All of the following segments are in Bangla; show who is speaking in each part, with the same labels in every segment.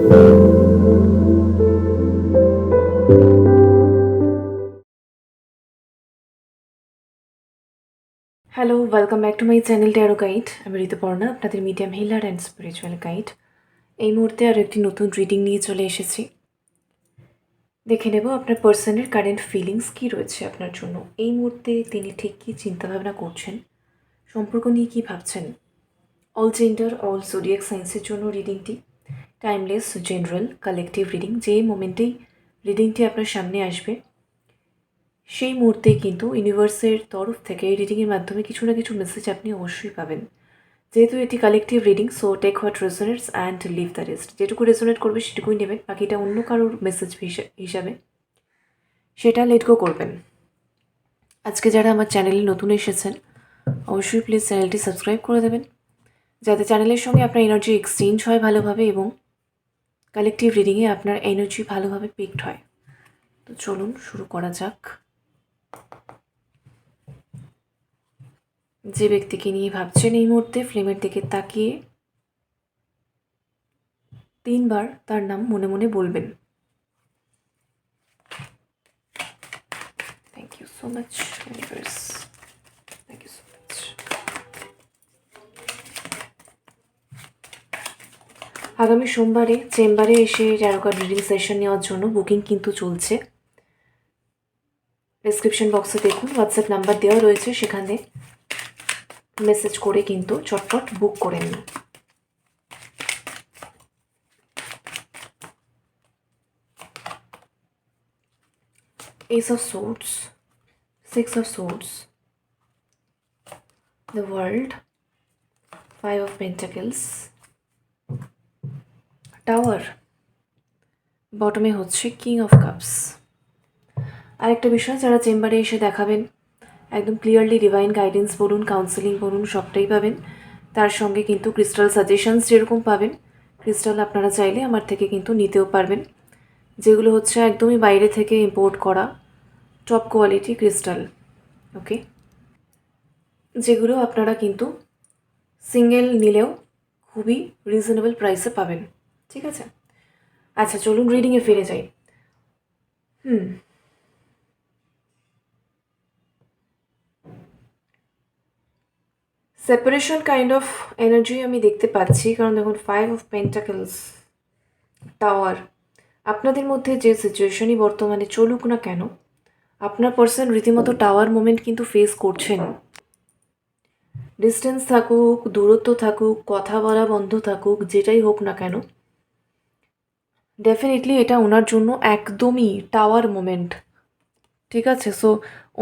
Speaker 1: Hello, welcome back to my channel tarot guide. আমি ঋতুপর্ণা, আপনাদের medium healer and spiritual guide. এই মুহূর্তে আরও একটি নতুন রিডিং নিয়ে চলে এসেছি। দেখে নেব আপনার পার্সনের কারেন্ট ফিলিংস কী রয়েছে আপনার জন্য। এই মুহূর্তে তিনি ঠিক কী চিন্তাভাবনা করছেন, সম্পর্ক নিয়ে কী ভাবছেন। অল জেন্ডার, অল জোডিয়াক সায়েন্সের জন্য রিডিংটি টাইমলেস, জেনারেল, কালেকটিভ রিডিং। যে মোমেন্টেই রিডিংটি আপনার সামনে আসবে সেই মুহূর্তেই কিন্তু ইউনিভার্সের তরফ থেকে এই রিডিংয়ের মাধ্যমে কিছু না কিছু মেসেজ আপনি অবশ্যই পাবেন। যেহেতু এটি collective reading, so take what resonates and leave the rest. যেটুকু রেজোনেট করবে সেটুকুই নেবেন, বাকিটা অন্য কারোর মেসেজ হিসাবে সেটা লেট গো করবেন। আজকে যারা আমার চ্যানেলে নতুন এসেছেন অবশ্যই প্লিজ চ্যানেলটি সাবস্ক্রাইব করে দেবেন, যাতে চ্যানেলের সঙ্গে আপনার এনার্জি এক্সচেঞ্জ হয় ভালোভাবে এবং কালেকটিভ রিডিংয়ে আপনার এনার্জি ভালোভাবে পিকড হয়। তো চলুন শুরু করা যাক। যে ব্যক্তিকে নিয়ে ভাবছেন এই মুহূর্তে ফ্লেমের দিকে তাকিয়ে 3 বার তার নাম মনে মনে বলবেন। Thank you so much universe, thank you so much. আগামী সোমবারে চেম্বারে এসে ট্যারো কার্ড রিডিং সেশন নেওয়ার জন্য বুকিং কিন্তু চলছে। ডেসক্রিপশন বক্সে দেখুন, হোয়াটসঅ্যাপ নাম্বার দেওয়া রয়েছে, সেখানে মেসেজ করে কিন্তু চটপট বুক করে নিন। Ace of Swords, Six of Swords, the World, Five of Pentacles, tower, বটমে হচ্ছে কিং অফ কাপস। আরেকটা বিষয়, যারা চেম্বারে এসে দেখাবেন একদম ক্লিয়ারলি ডিভাইন গাইডেন্স বলুন, কাউন্সেলিং বলুন, সবটাই পাবেন। তার সঙ্গে কিন্তু ক্রিস্টাল সাজেশনস যেরকম পাবেন, ক্রিস্টাল আপনারা চাইলে আমার থেকে কিন্তু নিতেও পারবেন, যেগুলো হচ্ছে একদমই বাইরে থেকে ইম্পোর্ট করা টপ কোয়ালিটি ক্রিস্টাল। ওকে, যেগুলো আপনারা কিন্তু সিঙ্গেল নিলেও খুবই রিজনেবল প্রাইসে পাবেন। ঠিক আছে, আচ্ছা চলুন রিডিংয়ে ফিরে যাই। সেপারেশন কাইন্ড অফ এনার্জি আমি দেখতে পাচ্ছি, কারণ দেখুন 5 অফ পেন্টাকেলস, টাওয়ার। আপনাদের মধ্যে যে সিচুয়েশনই বর্তমানে চলুক না কেন, আপনার পার্সন রীতিমতো টাওয়ার মোমেন্ট কিন্তু ফেস করছেন। ডিস্টেন্স থাকুক, দূরত্ব থাকুক, কথা বলা বন্ধ থাকুক, যেটাই হোক না কেন, ডেফিনেটলি এটা ওনার জন্য একদমই টাওয়ার মোমেন্ট। ঠিক আছে, সো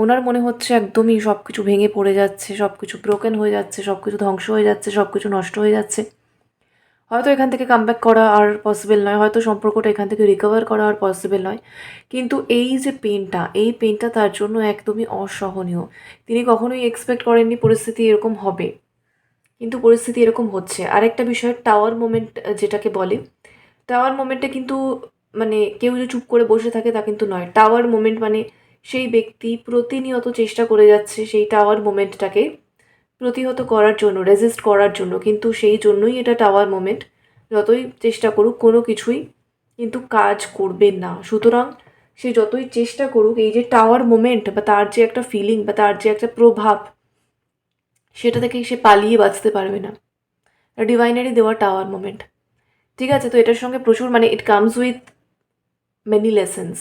Speaker 1: ওনার মনে হচ্ছে একদমই সব কিছু ভেঙে পড়ে যাচ্ছে, সব কিছু ব্রোকেন হয়ে যাচ্ছে, সব কিছু ধ্বংস হয়ে যাচ্ছে, সব কিছু নষ্ট হয়ে যাচ্ছে। হয়তো এখান থেকে কামব্যাক করা আর পসিবল নয়, হয়তো সম্পর্কটা এখান থেকে রিকভার করা আর পসিবল নয়, কিন্তু এই যে পেনটা, এই পেনটা তার জন্য একদমই অসহনীয়। তিনি কখনোই এক্সপেক্ট করেননি পরিস্থিতি এরকম হবে, কিন্তু পরিস্থিতি এরকম হচ্ছে। আরেকটা বিষয়, টাওয়ার মোমেন্ট যেটাকে বলে, টাওয়ার মোমেন্টে কিন্তু মানে কেউ যে চুপ করে বসে থাকে তা কিন্তু নয়। টাওয়ার মোমেন্ট মানে সেই ব্যক্তি প্রতিনিয়ত চেষ্টা করে যাচ্ছে সেই টাওয়ার মোমেন্টটাকে প্রতিহত করার জন্য, রেজিস্ট করার জন্য, কিন্তু সেই জন্যই এটা টাওয়ার মোমেন্ট। যতই চেষ্টা করুক কোনো কিছুই কিন্তু কাজ করবে না। সুতরাং সে যতই চেষ্টা করুক, এই যে টাওয়ার মোমেন্ট বা তার যে একটা ফিলিং বা তার যে একটা প্রভাব, সেটা থেকে সে পালিয়ে বাঁচতে পারবে না। ডিভাইনারি দেওয়া টাওয়ার মোমেন্ট। ঠিক আছে, তো এটার সঙ্গে প্রচুর মানে it comes with many lessons.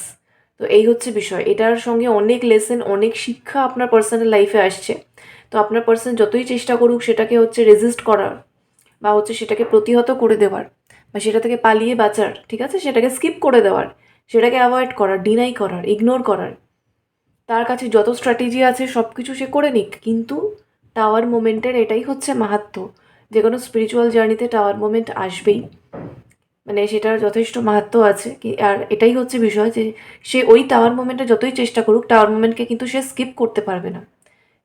Speaker 1: তো এই হচ্ছে বিষয়, এটার সঙ্গে অনেক লেসেন, অনেক শিক্ষা আপনার পার্সোনাল লাইফে আসছে। তো আপনার পার্সন যতই চেষ্টা করুক সেটাকে হচ্ছে রেজিস্ট করার বা হচ্ছে সেটাকে প্রতিহত করে দেওয়ার বা সেটা থেকে পালিয়ে বাঁচার, ঠিক আছে, সেটাকে স্কিপ করে দেওয়ার, সেটাকে অ্যাভয়েড করার, ডিনাই করার, ইগনোর করার, তার কাছে যত স্ট্র্যাটেজি আছে সব কিছু সে করে নিক, কিন্তু টাওয়ার মোমেন্টের এটাই হচ্ছে মাহাত্ম্য। যে কোনো স্পিরিচুয়াল জার্নিতে টাওয়ার মোমেন্ট আসবেই, মানে সেটার যথেষ্ট মাহাত্ম্য আছে কি। আর এটাই হচ্ছে বিষয় যে সে ওই টাওয়ার মোমেন্টে যতই চেষ্টা করুক, টাওয়ার মোমেন্টকে কিন্তু সে স্কিপ করতে পারবে না।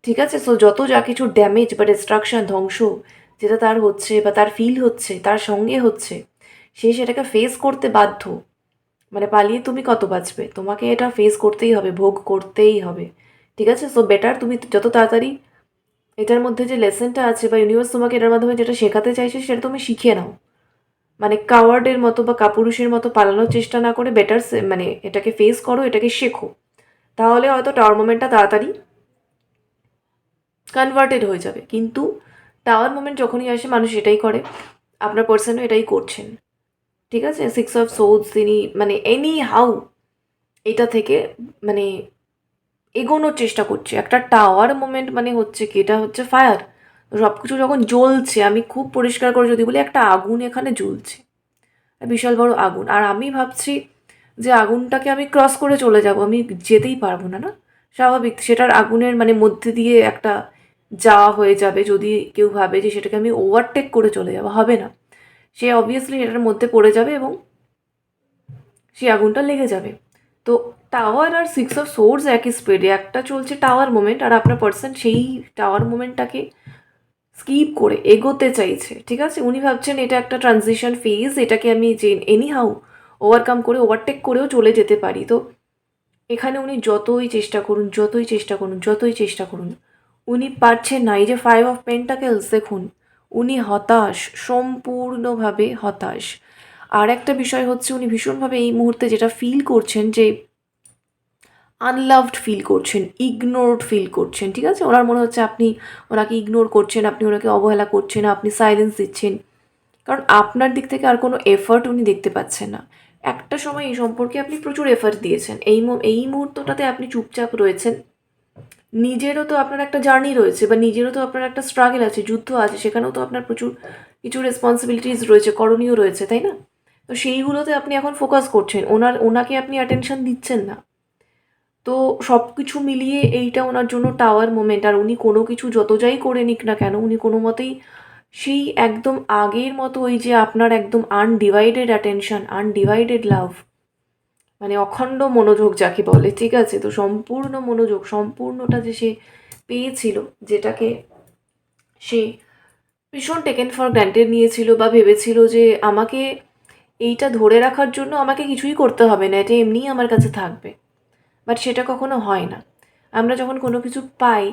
Speaker 1: ঠিক আছে, সো যত যা কিছু ড্যামেজ বা ডিস্ট্রাকশন, ধ্বংস যেটা তার হচ্ছে বা তার ফিল হচ্ছে, তার সঙ্গে হচ্ছে, সে সেটাকে ফেস করতে বাধ্য। মানে পালিয়ে তুমি কত বাঁচবে, তোমাকে এটা ফেস করতেই হবে, ভোগ করতেই হবে। ঠিক আছে, সো বেটার তুমি যত তাড়াতাড়ি এটার মধ্যে যে লেসনটা আছে বা ইউনিভার্স তোমাকে এটার মাধ্যমে যেটা শেখাতে চাইছে সেটা তুমি শিখে নাও। মানে কাওয়ার্ডের মতো বা কাপুরুষের মতো পালানোর চেষ্টা না করে বেটার মানে এটাকে ফেস করো, এটাকে শেখো, তাহলে হয়তো টাওয়ার মোমেন্টটা তাড়াতাড়ি কনভার্টেড হয়ে যাবে। কিন্তু টাওয়ার মোমেন্ট যখনই আসে মানুষ এটাই করে, আপনার পার্সনও এটাই করছেন। ঠিক আছে, 6 অফ সোর্ডস তিনি মানে এনি হাউ এটা থেকে মানে এগোনোর চেষ্টা করছে। একটা টাওয়ার মোমেন্ট মানে হচ্ছে কি, এটা হচ্ছে ফায়ার। সব কিছু যখন জ্বলছে, আমি খুব পরিষ্কার করে যদি বলি, একটা আগুন এখানে জ্বলছে, বিশাল বড় আগুন। আর আমি ভাবছি যে আগুনটাকে আমি ক্রস করে চলে যাব, আমি যেতেই পারবো না। না, স্বাভাবিক সেটার আগুনের মানে মধ্যে দিয়ে একটা যাওয়া হয়ে যাবে। যদি কেউ ভাবে যে সেটাকে আমি ওভারটেক করে চলে যাবো, হবে না। সে অবভিয়াসলি এটার মধ্যে পড়ে যাবে এবং সেই আগুনটা লেগে যাবে। তো টাওয়ার আর 6 অফ সোর্স একই স্পিডে, একটা চলছে টাওয়ার মোমেন্ট, আর আপনার পার্সন সেই টাওয়ার মোমেন্টটাকে স্কিপ করে এগোতে চাইছে। ঠিক আছে, উনি ভাবছেন এটা একটা ট্রানজিশন ফেজ, এটাকে আমি যে এনি হাউ ওভারকাম করে ওভারটেক করেও চলে যেতে পারি। তো এখানে উনি যতই চেষ্টা করুন, যতই চেষ্টা করুন, যতই চেষ্টা করুন, উনি পারছেন না। এই যে 5 অফ পেন্টাকেলস দেখুন, উনি হতাশ, সম্পূর্ণভাবে হতাশ। আর একটা বিষয় হচ্ছে, উনি ভীষণভাবে এই মুহূর্তে যেটা ফিল করছেন, যে আনলাভড ফিল করছেন, ইগনোরড ফিল করছেন। ঠিক আছে, ওনার মনে হচ্ছে আপনি ওনাকে ইগনোর করছেন, আপনি ওনাকে অবহেলা করছেন, আপনি সাইলেন্স দিচ্ছেন, কারণ আপনার দিক থেকে আর কোনো এফার্ট উনি দেখতে পাচ্ছেন না। একটা সময় এই সম্পর্কে আপনি প্রচুর এফার্ট দিয়েছেন, এই মুহূর্তটাতে আপনি চুপচাপ রয়েছেন। নিজেরও তো আপনার একটা জার্নি রয়েছে, বা নিজেরও তো আপনার একটা স্ট্রাগল আছে, যুদ্ধ আছে, সেখানেও তো আপনার প্রচুর কিছু রেসপন্সিবিলিটিস রয়েছে, করণীয় রয়েছে, তাই না? তো সেইগুলোতে আপনি এখন ফোকাস করছেন, ওনাকে আপনি অ্যাটেনশন দিচ্ছেন না। তো সব কিছু মিলিয়ে এইটা ওনার জন্য টাওয়ার মোমেন্ট। আর উনি কোনো কিছু যত যাই করে নিক না কেন, উনি কোনো মতেই সেই একদম আগের মতো ওই যে আপনার একদম আনডিভাইডেড অ্যাটেনশন, আনডিভাইডেড লাভ, মানে অখণ্ড মনোযোগ যাকে বলে, ঠিক আছে, তো সম্পূর্ণ মনোযোগ, সম্পূর্ণটা যে সে পেয়েছিল, যেটাকে সে ভীষণ টেকেন ফর গ্র্যান্টেড নিয়েছিল, বা ভেবেছিল যে আমাকে এইটা ধরে রাখার জন্য আমাকে কিছুই করতে হবে না, এটা এমনিই আমার কাছে থাকবে। বাট সেটা কখনো হয় না। আমরা যখন কোনো কিছু পাই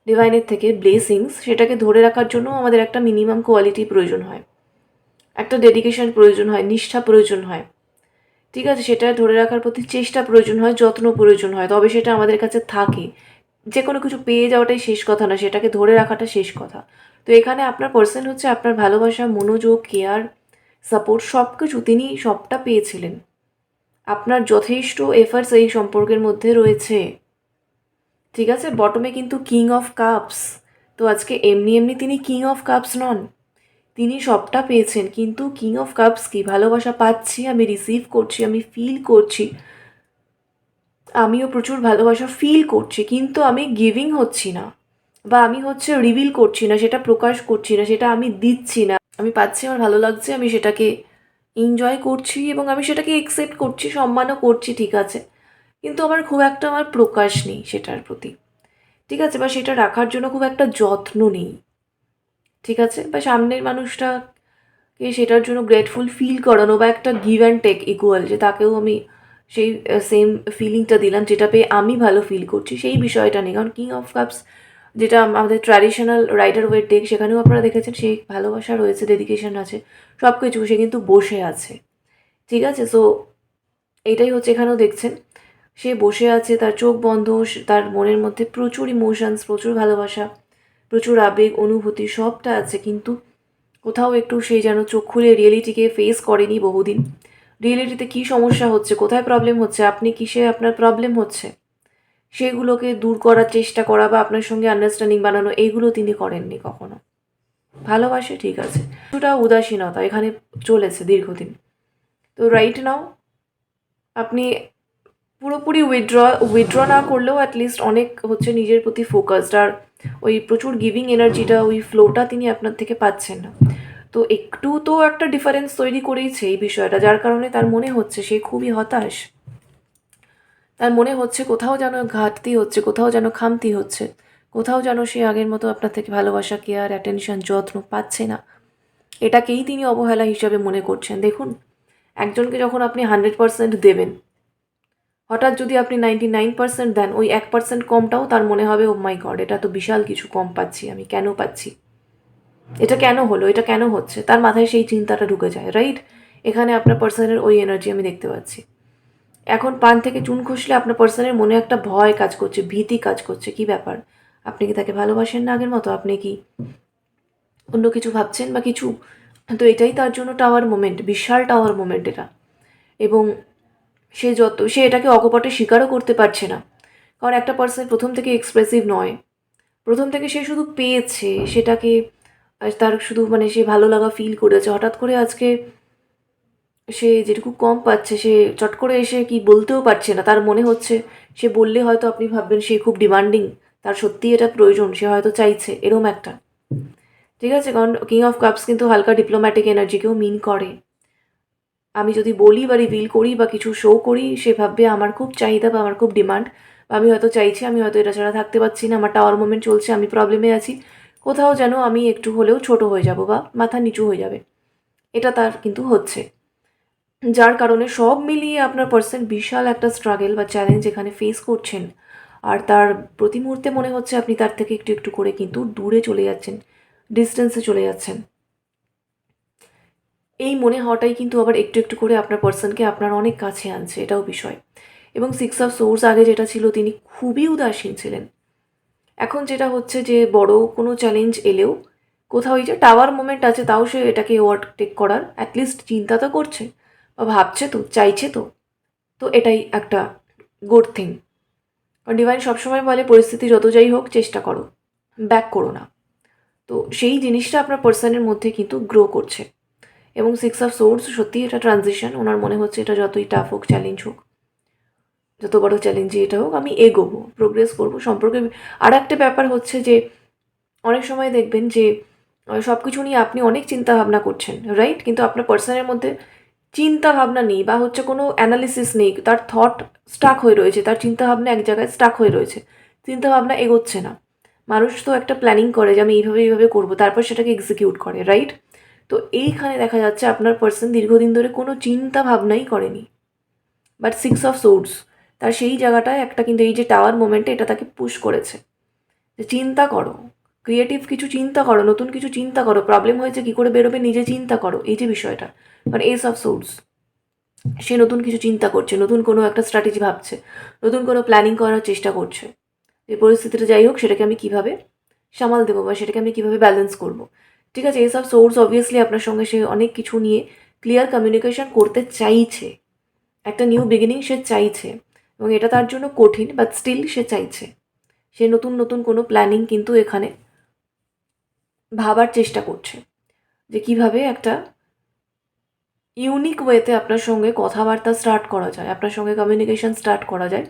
Speaker 1: ডিভাইনের থেকে ব্লেসিংস, সেটাকে ধরে রাখার জন্য আমাদের একটা মিনিমাম কোয়ালিটি প্রয়োজন হয়, একটা ডেডিকেশন প্রয়োজন হয়, নিষ্ঠা প্রয়োজন হয়। ঠিক আছে, সেটা ধরে রাখার প্রতি চেষ্টা প্রয়োজন হয়, যত্ন প্রয়োজন হয়, তবে সেটা আমাদের কাছে থাকে। যে কোনো কিছু পেয়ে যাওয়াটাই শেষ কথা না, সেটাকে ধরে রাখাটা শেষ কথা। তো এখানে আপনার পার্সন হচ্ছে আপনার ভালোবাসা, মনোযোগ, কেয়ার, সাপোর্ট সব কিছু তিনি সবটা পেয়েছিলেন। আপনার যথেষ্ট এফার্টস এই সম্পর্কের মধ্যে রয়েছে। ঠিক আছে, বটমে কিন্তু কিং অফ কাপস। তো আজকে এমনি এমনি তিনি কিং অফ কাপস নন, তিনি সবটা পেয়েছেন। কিন্তু কিং অফ কাপস কি, ভালোবাসা পাচ্ছি, আমি রিসিভ করছি, আমি ফিল করছি, আমিও প্রচুর ভালোবাসা ফিল করছি, কিন্তু আমি গিভিং হচ্ছি না, বা আমি হচ্ছে রিভিল করছি না, সেটা প্রকাশ করছি না, সেটা আমি দিচ্ছি না। আমি পাচ্ছি, আমার ভালো লাগছে, আমি সেটাকে এনজয় করছি এবং আমি সেটাকে একসেপ্ট করছি, সম্মানও করছি, ঠিক আছে, কিন্তু আমার খুব একটা আমার প্রকাশ নেই সেটার প্রতি। ঠিক আছে, বা সেটা রাখার জন্য খুব একটা যত্ন নেই। ঠিক আছে, বা সামনের মানুষটাকে সেটার জন্য গ্রেটফুল ফিল করানো, বা একটা গিভ অ্যান্ড টেক ইকুয়াল, যে তাকেও আমি সেই সেম ফিলিংটা দিলাম যেটা পেয়ে আমি ভালো ফিল করছি, সেই বিষয়টা নেই। কারণ কিং অফ কাপস যেটা আমাদের ট্র্যাডিশনাল রাইডার ওয়েট ডেক, সেখানেও আপনারা দেখেছেন সেই ভালোবাসা রয়েছে, ডেডিকেশন আছে, সব কিছু, সে কিন্তু বসে আছে। ঠিক আছে, সো এইটাই হচ্ছে এখানেও দেখছেন, সে বসে আছে, তার চোখ বন্ধ, তার মনের মধ্যে প্রচুর ইমোশনস, প্রচুর ভালোবাসা, প্রচুর আবেগ, অনুভূতি সবটা আছে, কিন্তু কোথাও একটু সে যেন চোখ খুলে রিয়েলিটিকে ফেস করেনি বহুদিন। রিয়েলিটিতে কী সমস্যা হচ্ছে, কোথায় প্রবলেম হচ্ছে, আপনি কিসে আপনার প্রবলেম হচ্ছে, সেগুলোকে দূর করার চেষ্টা করা, বা আপনার সঙ্গে আন্ডারস্ট্যান্ডিং বানানো, এইগুলো তিনি করেননি কখনো। ভালোবাসে, ঠিক আছে, কিছুটা উদাসীনতা এখানে চলেছে দীর্ঘদিন। তো রাইট নাও আপনি পুরোপুরি উইথড্র না করলেও অ্যাটলিস্ট অনেক হচ্ছে নিজের প্রতি ফোকাসড, আর ওই প্রচুর গিভিং এনার্জিটা, ওই ফ্লোটা তিনি আপনার থেকে পাচ্ছেন না। তো একটু তো একটা ডিফারেন্স তৈরি করেইছে এই বিষয়টা, যার কারণে তার মনে হচ্ছে সে খুবই হতাশ। তার মনে হচ্ছে কোথাও যেন ঘাটতি হচ্ছে, কোথাও যেন খামতি হচ্ছে, কোথাও যেন সে আগের মতো আপনার থেকে ভালোবাসা, কেয়ার, অ্যাটেনশন, যত্ন পাচ্ছে না। এটাকেই তিনি অবহেলা হিসাবে মনে করছেন। দেখুন, একজনকে যখন আপনি 100% দেবেন, হঠাৎ যদি আপনি 99% দেন, ওই 1% কমটাও তার মনে হবে ও মাই গড, এটা তো বিশাল কিছু কম পাচ্ছি, আমি কেন পাচ্ছি। এটা কেন হলো, এটা কেন হচ্ছে, তার মাথায় সেই চিন্তাটা ঢুকে যায়, রাইট? এখানে আপনার পার্সনের ওই এনার্জি আমি দেখতে পাচ্ছি। এখন পান থেকে চুন খসলে আপনার পার্সনের মনে একটা ভয় কাজ করছে, ভীতি কাজ করছে। কি ব্যাপার? আপনি কি তাকে ভালোবাসেন না আগের মতো? আপনি কি অন্য কিছু ভাবছেন বা কিছু? তো এটাই তার জন্য টাওয়ার মোমেন্ট, বিশাল টাওয়ার মোমেন্ট এটা। এবং সে এটাকে অকপটে স্বীকারও করতে পারছে না। কারণ একটা পার্সন প্রথম থেকে এক্সপ্রেসিভ নয়। প্রথম থেকে সে শুধু পেয়েছে সেটাকে, তার শুধু মানে সে ভালো লাগা ফিল করেছে। হঠাৎ করে আজকে সে যেটুকু কম পাচ্ছে সে চট করে এসে কি বলতেও পারছে না। তার মনে হচ্ছে সে বললে হয়তো আপনি ভাববেন সে খুব ডিমান্ডিং, তার সত্যিই এটা প্রয়োজন, সে হয়তো চাইছে, এরম একটা। ঠিক আছে? কারণ কিং অফ কাপস কিন্তু হালকা ডিপ্লোম্যাটিক এনার্জিকেও মিন করে। আমি যদি বলি বা রিভিল করি বা কিছু শো করি, সে ভাববে আমার খুব চাহিদা বা আমার খুব ডিমান্ড, বা আমি হয়তো চাইছি, আমি হয়তো এটা ছাড়া থাকতে পারছি না, আমার টাওয়ার মোমেন্ট চলছে, আমি প্রবলেমে আছি, কোথাও যেন আমি একটু হলেও ছোট হয়ে যাব বা মাথা নিচু হয়ে যাবে। এটা তার কিন্তু হচ্ছে। যার কারণে সব মিলিয়ে আপনার পার্সন বিশাল একটা স্ট্রাগল বা চ্যালেঞ্জ এখানে ফেস করছেন। আর তার প্রতি মুহূর্তে মনে হচ্ছে আপনি তার থেকে একটু একটু করে কিন্তু দূরে চলে যাচ্ছেন, ডিস্টেন্সে চলে যাচ্ছেন। এই মনে হওয়াটাই কিন্তু আবার একটু একটু করে আপনার পার্সনকে আপনার অনেক কাছে আনছে, এটাও বিষয়। এবং সিক্স অফ সোর্স আগে যেটা ছিল, তিনি খুবই উদাসীন ছিলেন। এখন যেটা হচ্ছে যে বড় কোনো চ্যালেঞ্জ এলেও কোথাও এই যে টাওয়ার মোমেন্ট আছে, তাও সে এটাকে ওভারটেক করার অ্যাটলিস্ট চিন্তা তো করছে বা ভাবছে তো, চাইছে তো। তো এটাই একটা গুড থিং। কারণ ডিভাইন সবসময় বলে পরিস্থিতি যত যাই হোক চেষ্টা করো, ব্যাক করো না। তো সেই জিনিসটা আপনার পার্সনের মধ্যে কিন্তু গ্রো করছে। এবং সিক্স অফ সোর্স সত্যি এটা ট্রানজিশন, ওনার মনে হচ্ছে এটা যতই টাফ হোক, চ্যালেঞ্জ হোক, যত বড় চ্যালেঞ্জই এটা হোক, আমি এগোবো, প্রোগ্রেস করবো সম্পর্কে। আর একটা ব্যাপার হচ্ছে যে অনেক সময় দেখবেন যে সব কিছু নিয়ে আপনি অনেক চিন্তা ভাবনা করছেন, রাইট? কিন্তু আপনার পার্সনের মধ্যে চিন্তা ভাবনা নেই বা হচ্ছে কোনো অ্যানালিসিস নেই, তার থট স্টাক হয়ে রয়েছে, তার চিন্তা ভাবনা এক জায়গায় স্টাক হয়ে রয়েছে, চিন্তা ভাবনা এগোচ্ছে না। মানুষ তো একটা প্ল্যানিং করে যে আমি এইভাবে এইভাবে করবো, তারপর সেটাকে এক্সিকিউট করে, রাইট? তো এইখানে দেখা যাচ্ছে আপনার পার্সন দীর্ঘদিন ধরে কোনো চিন্তা ভাবনাই করেনি। বাট সিক্স অফ সোর্স তার সেই জায়গাটায় একটা, কিন্তু এই যে টাওয়ার মোমেন্টে এটা তাকে পুশ করেছে যে চিন্তা করো, ক্রিয়েটিভ কিছু চিন্তা করো, নতুন কিছু চিন্তা করো, প্রবলেম হয়েছে কী করে বেরোবে নিজে চিন্তা করো, এই যে বিষয়টা। মানে এস অফ সোর্স, সে নতুন কিছু চিন্তা করছে, নতুন কোনো একটা স্ট্র্যাটেজি ভাবছে, নতুন কোনো প্ল্যানিং করার চেষ্টা করছে। এই পরিস্থিতিটা যাই হোক সেটাকে আমি কীভাবে সামাল দেবো বা সেটাকে আমি কীভাবে ব্যালেন্স করবো। ঠিক আছে, এস অফ সোর্স অবভিয়াসলি আপনার সঙ্গে সে অনেক কিছু নিয়ে ক্লিয়ার কমিউনিকেশন করতে চাইছে, একটা নিউ বিগিনিং সে চাইছে, এবং এটা তার জন্য কঠিন, বাট স্টিল সে চাইছে। সে নতুন নতুন কোনো প্ল্যানিং কিন্তু এখানে ভাবার চেষ্টা করছে যে কিভাবে একটা ইউনিক ওয়েতে আপনার সঙ্গে কথাবার্তা স্টার্ট করা যায়, আপনার সঙ্গে কমিউনিকেশন স্টার্ট করা যায়।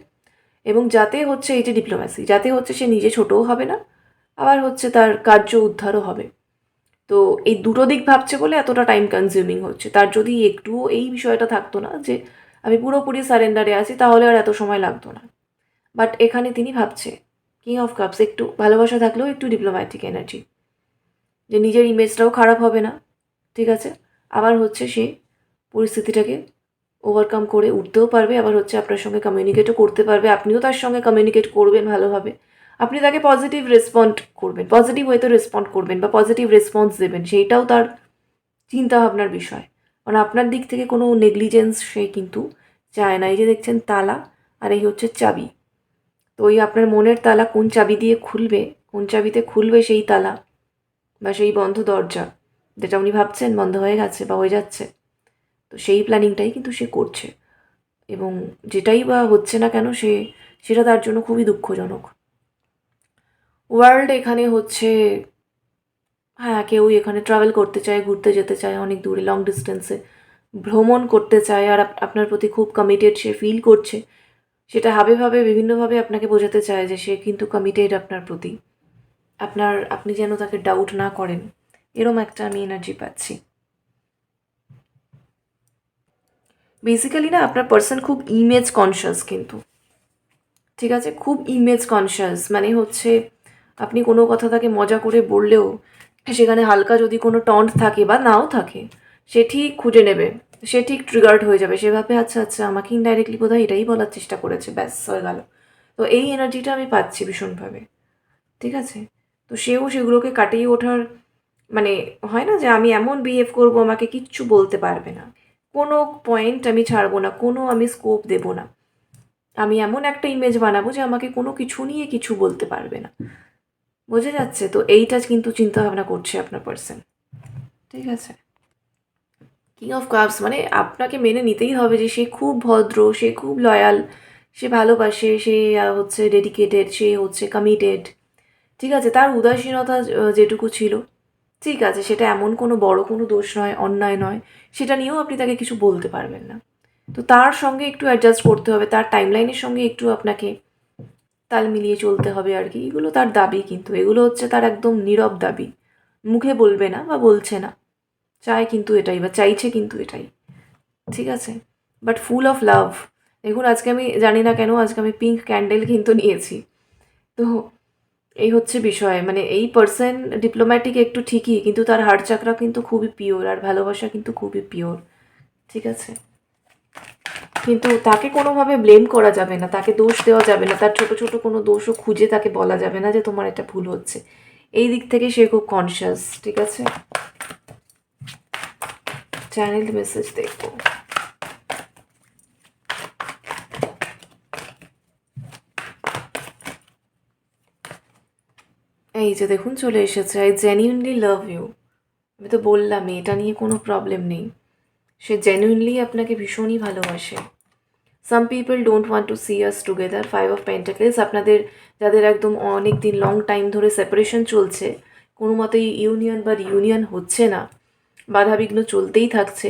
Speaker 1: এবং যাতে হচ্ছে এই যে ডিপ্লোম্যাসি, যাতে হচ্ছে সে নিজে ছোটও হবে না, আবার হচ্ছে তার কার্য উদ্ধারও হবে। তো এই দুটো দিক ভাবছে বলে এতটা টাইম কনজিউমিং হচ্ছে। তার যদি একটুও এই বিষয়টা থাকতো না যে আমি পুরোপুরি সারেন্ডারে আছি, তাহলে আর এত সময় লাগতো না। বাট এখানে তিনি ভাবছে, কিং অফ কাপস, একটু ভালোবাসা থাকলেও একটু ডিপ্লোম্যাটিক এনার্জি, যে নিজের ইমেজটাও খারাপ হবে না, ঠিক আছে? আবার হচ্ছে সে পরিস্থিতিটাকে ওভারকাম করে উঠতেও পারবে, আবার হচ্ছে আপনার সঙ্গে কমিউনিকেটও করতে পারবে, আপনিও তার সঙ্গে কমিউনিকেট করবেন ভালোভাবে। আপনি তাকে পজিটিভ রেসপন্ড করবেন, পজিটিভ ওয়েতে রেসপন্ড করবেন বা পজিটিভ রেসপন্স দেবেন, সেইটাও তার চিন্তাভাবনার বিষয়। কারণ আপনার দিক থেকে কোনো নেগলিজেন্স সে কিন্তু চায় না। এই যে দেখছেন তালা, আর এই হচ্ছে চাবি। তো ওই আপনার মনের তালা কোন চাবি দিয়ে খুলবে, কোন চাবিতে খুলবে সেই তালা বা সেই বন্ধ দরজা, যেটা উনি ভাবছেন বন্ধ হয়ে গেছে বা হয়ে যাচ্ছে, তো সেই প্ল্যানিংটাই কিন্তু সে করছে। এবং যেটাই বা হচ্ছে না কেন সেটা তার জন্য খুবই দুঃখজনক। ওয়ার্ল্ড এখানে হচ্ছে, হ্যাঁ, কেউ এখানে ট্রাভেল করতে চায়, ঘুরতে যেতে চায় অনেক দূরে, লং ডিস্টেন্সে ভ্রমণ করতে চায়, আর আপনার প্রতি খুব কমিটেড সে ফিল করছে। সেটা হাবেভাবে বিভিন্নভাবে আপনাকে বোঝাতে চায় যে সে কিন্তু কমিটেড আপনার প্রতি। আপনি যেন তাকে ডাউট না করেন, এরম একটা আমি এনার্জি পাচ্ছি। বেসিক্যালি না আপনার পার্সন খুব ইমেজ কনসিয়াস কিন্তু, ঠিক আছে? খুব ইমেজ কনসিয়াস, মানে হচ্ছে আপনি কোনো কথা তাকে মজা করে বললেও সেখানে হালকা যদি কোনো টন্ট থাকে বা নাও থাকে, সে ঠিক খুঁজে নেবে, সে ঠিক ট্রিগার্ড হয়ে যাবে, সেভাবে আচ্ছা আচ্ছা আমাকে ইনডাইরেক্টলি বোধহয় এটাই বলার চেষ্টা করেছে, ব্যাস হয়ে গেল। তো এই এনার্জিটা আমি পাচ্ছি ভীষণভাবে, ঠিক আছে? তো সেও সেগুলোকে কাটিয়ে ওঠার মানে হয় না যে আমি এমন বিহেভ করবো আমাকে কিচ্ছু বলতে পারবে না, কোনো পয়েন্ট আমি ছাড়বো না, কোনো আমি স্কোপ দেবো না, আমি এমন একটা ইমেজ বানাবো যে আমাকে কোনো কিছু নিয়ে কিছু বলতে পারবে না। বোঝা যাচ্ছে তো? এইটা কিন্তু চিন্তা ভাবনা করছে আপনার পার্সন। ঠিক আছে, কিং অফ কাপস মানে আপনাকে মেনে নিতেই হবে যে সে খুব ভদ্র, সে খুব লয়াল, সে ভালোবাসে, সে হচ্ছে ডেডিকেটেড, সে হচ্ছে কমিটেড। ঠিক আছে, তার উদাসীনতা যেটুকু ছিল, ঠিক আছে, সেটা এমন কোনো বড় কোনো দোষ নয়, অন্যায় নয়, সেটা নিয়েও আপনি তাকে কিছু বলতে পারবেন না। তো তার সঙ্গে একটু অ্যাডজাস্ট করতে হবে, তার টাইমলাইনের সঙ্গে একটু আপনাকে তাল মিলিয়ে চলতে হবে আর কি। এগুলো তার দাবি, কিন্তু এগুলো হচ্ছে তার একদম নীরব দাবি, মুখে বলবে না বা বলছে না, চায় কিন্তু এটাই বা চাইছে কিন্তু এটাই। ঠিক আছে, বাট ফুল অফ লাভ। দেখুন আজকে আমি জানি না কেন আজকে আমি পিঙ্ক ক্যান্ডেল কিন্তু নিয়েছি। তো এই হচ্ছে বিষয়, মানে এই পার্সন ডিপ্লোম্যাটিক একটু ঠিকই, কিন্তু তার হার্ট চাকরা কিন্তু খুবই পিওর, আর ভালোবাসা কিন্তু খুবই পিওর। ঠিক আছে, কিন্তু তাকে কোনোভাবে ব্লেম করা যাবে না, তাকে দোষ দেওয়া যাবে না, তার ছোট ছোট কোনো দোষও খুঁজে তাকে বলা যাবে না যে তোমার এটা ভুল হচ্ছে। এই দিক থেকে সে খুব কনসিয়াস। ঠিক আছে, চ্যানেল মেসেজ দেখবো। এই যে দেখুন চলে এসেছে, আই জেনুইনলি লাভ ইউ। আমি তো বললামই এটা নিয়ে কোনো প্রবলেম নেই, সে জেনুইনলি আপনাকে ভীষণই ভালোবাসে। Some people don't want to see us together. 5 of Pentacles, আপনাদের যাদের একদম অনেক দিন লং টাইম ধরে সেপারেশন চলছে, কোনো মতেই ইউনিয়ন বা রিউনিয়ন হচ্ছে না, বাধাবিঘ্ন চলতেই থাকছে,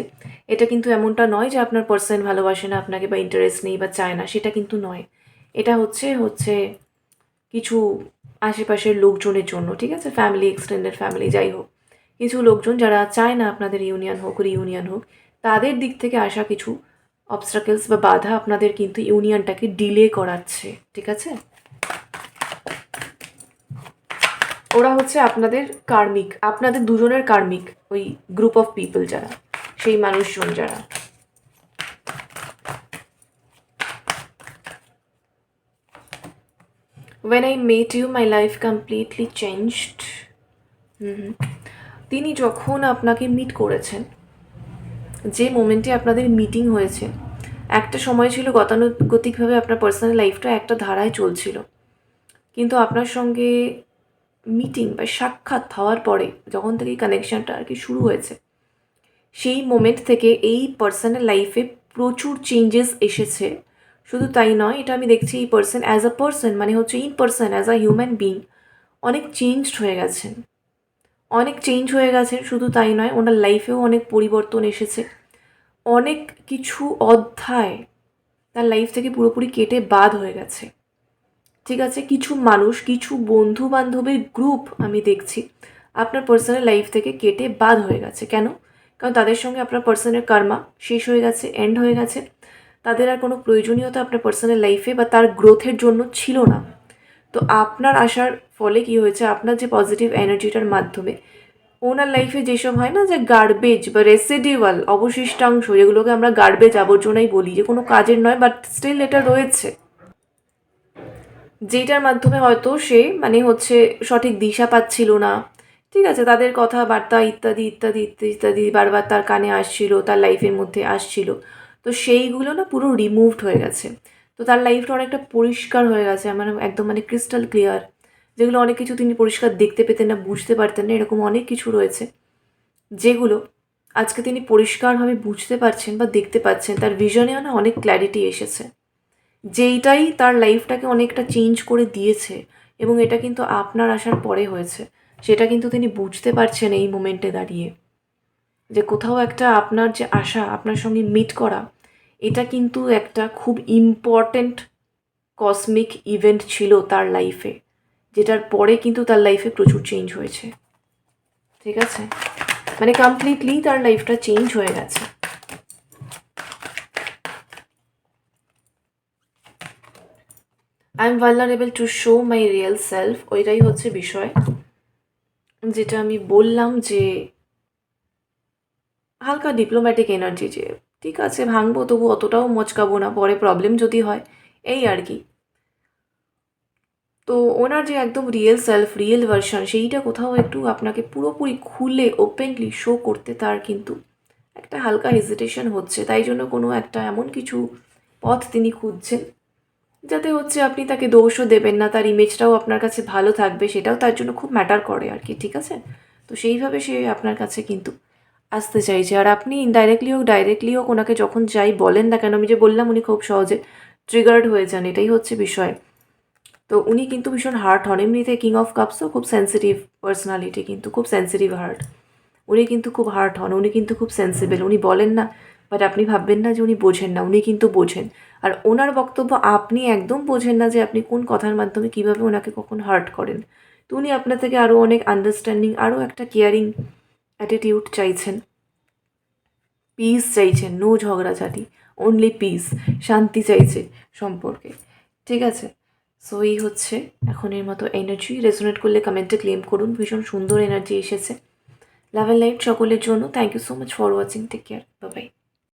Speaker 1: এটা কিন্তু এমনটা নয় যে আপনার পার্সন ভালোবাসে না আপনাকে বা ইন্টারেস্ট নেই বা চায় না, সেটা কিন্তু নয়। এটা হচ্ছে হচ্ছে কিছু আশেপাশের লোকজনের জন্য, ঠিক আছে, ফ্যামিলি, এক্সটেন্ডেড ফ্যামিলি, যাই হোক, কিছু লোকজন যারা চায় না আপনাদের ইউনিয়ন হোক, রিউনিয়ন হোক, তাদের দিক থেকে আসা কিছু অবস্ট্রাকেলস বা বাধা আপনাদের কিন্তু ইউনিয়নটাকে ডিলে করাচ্ছে। ঠিক আছে, ওরা হচ্ছে আপনাদের কার্মিক, আপনাদের দুজনের কার্মিক, ওই গ্রুপ অফ পিপল যারা, সেই মানুষজন যারা। When I met you, my life completely changed. তিনি যখন আপনাকে মিট করেছেন, যে মোমেন্টে আপনাদের মিটিং হয়েছে, একটা সময় ছিল গতানুগতিকভাবে আপনার পার্সোনাল লাইফটা একটা ধারায় চলছিল, কিন্তু আপনার সঙ্গে মিটিং বা সাক্ষাৎ হওয়ার পরে যখন থেকে কানেকশানটা আর কি শুরু হয়েছে, সেই মোমেন্ট থেকে এই পার্সোনাল লাইফে প্রচুর চেঞ্জেস এসেছে। শুধু তাই নয়, এটা আমি দেখছি এই পার্সন অ্যাজ আ পার্সন, মানে হচ্ছে in person as a human being অনেক চেঞ্জড হয়ে গেছেন, অনেক চেঞ্জ হয়ে গেছেন। শুধু তাই নয়, ওনার লাইফেও অনেক পরিবর্তন এসেছে, অনেক কিছু অধ্যায় তার লাইফ থেকে পুরোপুরি কেটে বাদ হয়ে গেছে। ঠিক আছে, কিছু মানুষ, কিছু বন্ধু বান্ধবের গ্রুপ আমি দেখছি আপনার পার্সোনাল লাইফ থেকে কেটে বাদ হয়ে গেছে। কেন? কারণ তাদের সঙ্গে আপনার পার্সোনাল কর্মা শেষ হয়ে গেছে, এন্ড হয়ে গেছে, তাদের আর কোনো প্রয়োজনীয়তা আপনার পার্সোনাল লাইফে বা তার গ্রোথের জন্য ছিল না। তো আপনার আসার ফলে কি হয়েছে, আপনার যে পজিটিভ এনার্জিটার মাধ্যমে ওনার লাইফে যেসব হয় না যে গার্বেজ বা রেসিডিউয়াল অবশিষ্টাংশ, যেগুলোকে আমরা গার্বেজ আবর্জনাই বলি, যে কোনো কাজের নয় বাট স্টিল এটা রয়েছে, যেটার মাধ্যমে হয়তো সে মানে হচ্ছে সঠিক দিশা পাচ্ছিল না। ঠিক আছে, তাদের কথাবার্তা ইত্যাদি ইত্যাদি ইত্যাদি ইত্যাদি বারবার তার কানে আসছিল, তার লাইফের মধ্যে আসছিল, তো সেইগুলো না পুরো রিমুভড হয়ে গেছে। তো তার লাইফটা অনেকটা পরিষ্কার হয়ে গেছে, মানে একদম মানে ক্রিস্টাল ক্লিয়ার, যেগুলো অনেক কিছু তিনি পরিষ্কার দেখতে পেতেন না, বুঝতে পারতেন না, এরকম অনেক কিছু রয়েছে যেগুলো আজকে তিনি পরিষ্কারভাবে বুঝতে পারছেন বা দেখতে পাচ্ছেন। তার ভিশনেও না অনেক ক্ল্যারিটি এসেছে, যেইটাই তার লাইফটাকে অনেকটা চেঞ্জ করে দিয়েছে, এবং এটা কিন্তু আপনার আসার পরে হয়েছে। সেটা কিন্তু তিনি বুঝতে পারছেন এই মোমেন্টে দাঁড়িয়ে, যে কোথাও একটা আপনার যে আশা, আপনার সঙ্গে মিট করা, এটা কিন্তু একটা খুব ইম্পর্ট্যান্ট কসমিক ইভেন্ট ছিল তার লাইফে, যেটার পরে কিন্তু তার লাইফে প্রচুর চেঞ্জ হয়েছে। ঠিক আছে, মানে কমপ্লিটলি তার লাইফটা চেঞ্জ হয়ে গেছে। I am vulnerable to show my real self, ওইটাই হচ্ছে বিষয়, যেটা আমি বললাম যে হালকা ডিপ্লোম্যাটিক এনার্জি, যে ঠিক আছে ভাঙবো তবু অতটাও মচকাবো না, পরে প্রবলেম যদি হয়, এই আর কি। তো ওনার যে একদম রিয়েল সেলফ, রিয়েল ভার্সন, সেইটা কোথাও একটু আপনাকে পুরোপুরি খুলে ওপেনলি শো করতে তার কিন্তু একটা হালকা হেজিটেশন হচ্ছে। তাই জন্য কোনো একটা এমন কিছু পথ তিনি খুঁজছেন, যাতে হচ্ছে আপনি তাকে দোষও দেবেন না, তার ইমেজটাও আপনার কাছে ভালো থাকবে, সেটাও তার জন্য খুব ম্যাটার করে আর কি, ঠিক আছে? তো সেইভাবে সে আপনার কাছে কিন্তু আসতে চাইছে। আর আপনি ইনডাইরেক্টলি হোক ডাইরেক্টলি হোক ওনাকে যখন যাই বলেন না কেন, আমি যে বললাম উনি খুব সহজে ট্রিগার্ড হয়ে যান, এটাই হচ্ছে বিষয়। তো উনি কিন্তু ভীষণ হার্ট হন, এমনিতে কিং অফ কাপসও খুব সেন্সিটিভ পার্সোনালিটি, কিন্তু খুব সেন্সিটিভ হার্ট। উনি কিন্তু খুব হার্ট হন, উনি কিন্তু খুব সেন্সিবল, উনি বলেন না, বাট আপনি ভাববেন না যে উনি বোঝেন না, উনি কিন্তু বোঝেন। আর ওনার বক্তব্য আপনি একদম বোঝেন না যে আপনি কোন কথার মাধ্যমে কীভাবে ওনাকে কখন হার্ট করেন। তো উনি আপনার থেকে আরও অনেক আন্ডারস্ট্যান্ডিং, আরও একটা কেয়ারিং অ্যাটিটিউড চাইছেন, পিস চাইছেন, নো ঝগড়াঝাটি, অনলি পিস, শান্তি চাইছে সম্পর্কে, ঠিক আছে? সো এই হচ্ছে এখনের মতো এনার্জি। রেজোনেট করলে কমেন্টে ক্লেম করুন, ভীষণ সুন্দর এনার্জি এসেছে। লাভ অ্যান্ড লাইট সকলের জন্য। Thank you so much for watching, take care, bye by.